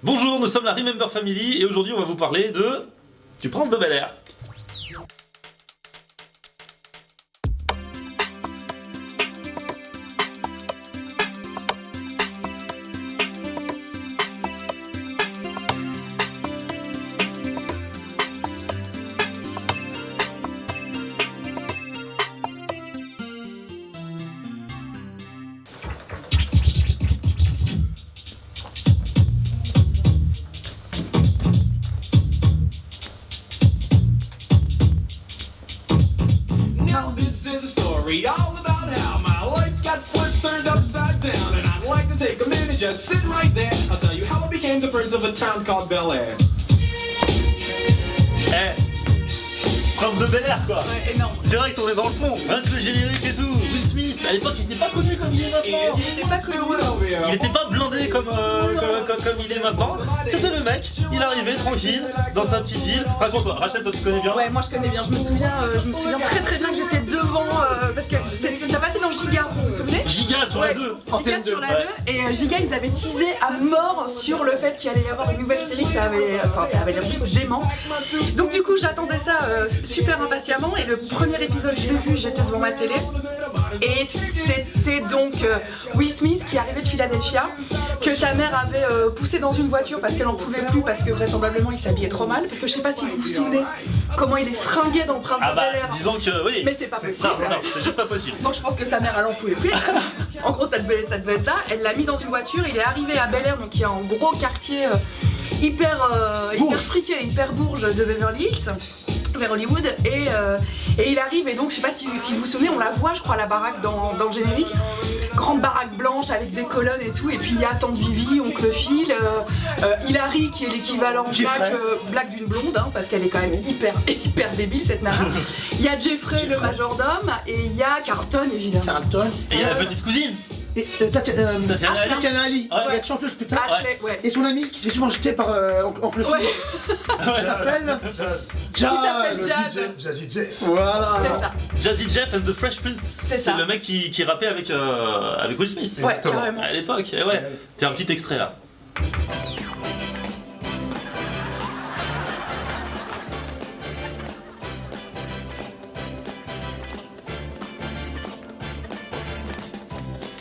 Bonjour, nous sommes la Remember Family et aujourd'hui on va vous parler du Prince de Bel-Air. All about how my life got flipped, turned upside down, and I'd like to take a minute, just sit right there. I'll tell you how I became the prince of a town called Bel-Air. Prince de Bel-Air quoi. Ouais, énorme. Direct on est dans le ton, rien que le générique et tout. Will Smith, à l'époque il était pas connu comme il est maintenant. Il était pas connu. Il était pas blindé comme il est maintenant. C'était le mec, il arrivait tranquille dans sa petite ville. Raconte-toi, Rachel, toi tu connais bien. Ouais, moi je connais bien. Je me souviens très bien que j'étais devant parce que ça passait dans Giga, vous vous souvenez? Giga sur la 2. Giga sur la 2. Et Giga, ils avaient teasé à mort sur le fait qu'il allait y avoir une nouvelle série, que ça avait l'air juste dément. Donc du coup, j'attendais ça super impatiemment. Et le premier épisode, je l'ai vu, j'étais devant ma télé. Et c'était donc Will Smith qui arrivait de Philadelphia, que sa mère avait poussé dans une voiture parce qu'elle en pouvait plus, parce que vraisemblablement il s'habillait trop mal. Parce que je sais pas si vous vous souvenez comment il est fringué dans le Prince de Bel-Air. Disons que oui. Mais c'est pas possible. Non, c'est juste pas possible. Donc je pense que sa mère elle en pouvait plus. En gros ça devait être ça. Elle l'a mis dans une voiture, il est arrivé à Bel-Air, donc qui est un gros quartier hyper friqué, hyper bourge de Beverly Hills, vers Hollywood, et il arrive, et donc je sais pas si vous vous souvenez, on la voit je crois la baraque dans le générique, grande baraque blanche avec des colonnes et tout, et puis il y a Tante Vivi, Oncle Phil, Hilary qui est l'équivalent black d'une blonde, hein, parce qu'elle est quand même hyper débile cette nana. Il y a Jeffrey le majordome, et il y a Carlton évidemment. Carlton. Et il y a la petite cousine. Et Tatiana Ali, Ouais. la chanteuse putain. Ashley, ouais. Et son ami qui se fait souvent jeter par Oncle Phil. Ouais. Il s'appelle Jazz. Jazzy Jeff. Voilà. C'est ça. Jazzy Jeff and the Fresh Prince. C'est C'est ça. le mec qui rappait avec Will Smith. Ouais, Exactement. carrément. À l'époque, ouais. T'as un petit extrait là.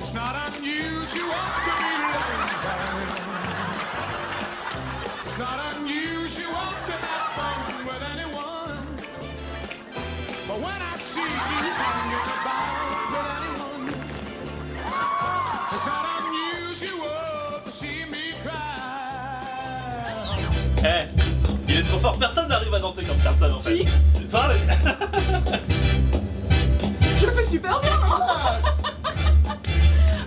It's not unusual to be loved. It's not unusual to have fun with anyone. But when I see you hanging about with anyone, it's not unusual to see me cry. Il est trop fort, personne n'arrive à danser comme Carlton en fait. Si. Toi, Je le fais super bien.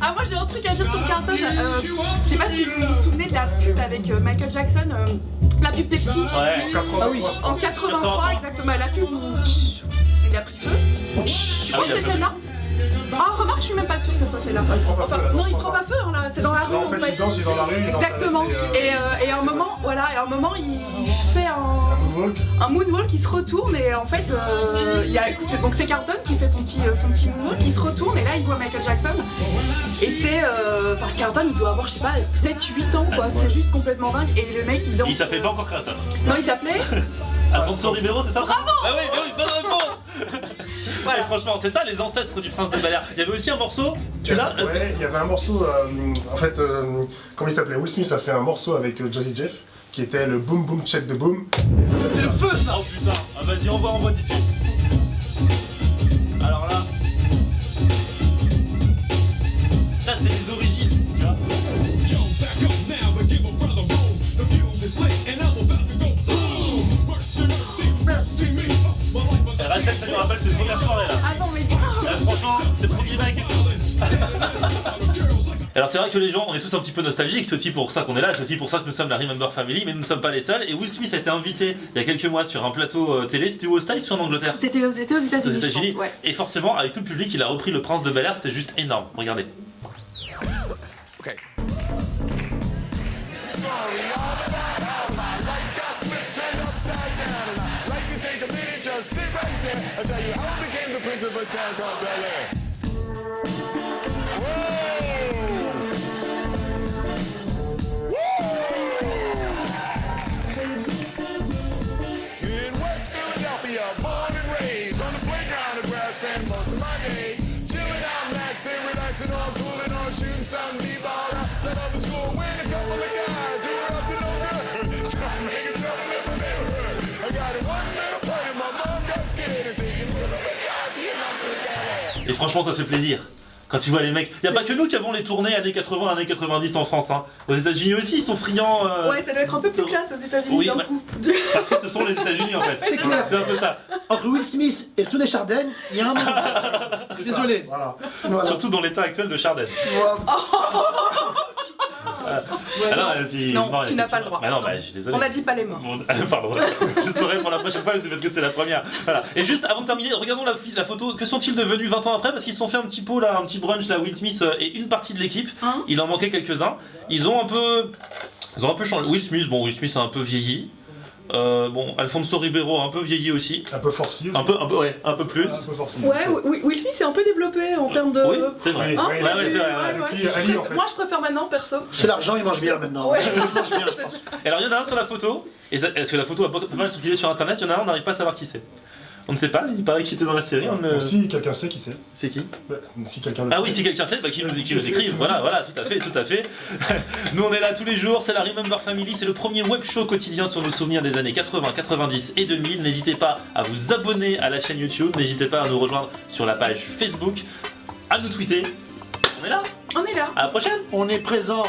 Ah moi j'ai un truc à dire sur Carlton, je sais pas si vous vous souvenez de la pub avec Michael Jackson, la pub Pepsi, Ouais. Ah oui. en 83 exactement, la pub où il a pris feu. Tu crois oui, que il a c'est pris celle-là? Ah remarque, je suis même pas sûre que ce soit celle-là. Enfin non, il prend pas feu hein, là, c'est dans la rue En fait, il danse, il est dans la rue. il danse Exactement. avec ses, Et à un moment, il fait un moonwalk, il se retourne et en fait, c'est Carlton qui fait son petit moonwalk, il se retourne et là il voit Michael Jackson et c'est, Carlton il doit avoir je sais pas 7-8 ans quoi, c'est juste complètement dingue et le mec il danse. Il s'appelait pas encore Carlton. Non il s'appelait. Alfonso Ribeiro, c'est ça? Bravo. Ah oui, bonne réponse. Voilà. Et franchement, c'est ça les ancêtres du Prince de Bel-Air. Il y avait aussi un morceau, tu l'as? Ouais, il y avait un morceau, en fait, comment il s'appelait? Will Smith a fait un morceau avec Jazzy Jeff qui était le Boom Boom Check de Boom. C'était le feu ça. Oh putain, ah, vas-y, envoie DJ. Alors là, ça c'est les origines, tu vois. Et Rachel, ça lui rappelle ses premières soirées là. Ah non mais grave. Franchement, c'est le premier mec et tout. Alors c'est vrai que les gens, on est tous un petit peu nostalgiques, c'est aussi pour ça qu'on est là, c'est aussi pour ça que nous sommes la Remember Family, mais nous ne sommes pas les seuls. Et Will Smith a été invité il y a quelques mois sur un plateau télé, c'était où aux States ou en Angleterre? C'était aux États-Unis, Aux États-Unis. je pense, ouais. Et forcément, avec tout le public, il a repris le Prince de Bel-Air, c'était juste énorme. Regardez. Okay. Et franchement, ça fait plaisir. Quand tu vois les mecs, y a pas que nous qui avons les tournées années 80, années 90 en France. Hein. Aux États-Unis aussi, ils sont friands. Ouais, ça doit être un peu plus classe aux États-Unis Oui, d'un bah- coup. Parce que ce sont les États-Unis en fait. C'est clair. C'est un peu ça. Entre Will Smith et Stone Chardin, il y a un monde. Je suis désolé. Voilà. Voilà. Surtout dans l'état actuel de Chardin. Alors, Non, tu n'as pas le droit. Bah non, bah je suis désolé. On a dit pas les morts. Bon, pardon, je saurai pour la prochaine fois, c'est parce que c'est la première. Voilà. Et juste avant de terminer, regardons la photo. Que sont-ils devenus 20 ans après? Parce qu'ils se sont fait un petit pot là, un petit brunch là, Will Smith et une partie de l'équipe. Hein? Il en manquait quelques-uns. Ils ont un peu changé. Will Smith a un peu vieilli. Bon, Alfonso Ribeiro a un peu vieilli aussi. Un peu forci aussi. Un peu plus. Un peu forci. Ouais, Will Smith s'est un peu développé en termes de. Oui, c'est vrai. Oui, Hein? oui, ouais, c'est vrai, Ouais, Et puis, Ali, en fait. Moi je préfère maintenant perso. C'est l'argent, il mange bien maintenant. Ouais. Il mange bien, je pense. Et alors il y en a un sur la photo, est-ce que la photo a pas mal circulé sur internet, il y en a un, on n'arrive pas à savoir qui c'est. On ne sait pas, il paraît qu'il était dans la série, on ne... Donc, si quelqu'un sait qui c'est. C'est qui? Ouais, si quelqu'un le Ah sait. oui, si quelqu'un sait, bah, qui nous écrive, voilà, tout à fait. Nous on est là tous les jours, c'est la Remember Family, c'est le premier web show quotidien sur nos souvenirs des années 80, 90 et 2000. N'hésitez pas à vous abonner à la chaîne YouTube, n'hésitez pas à nous rejoindre sur la page Facebook, à nous tweeter. On est là, On est là. à la prochaine. On est présent.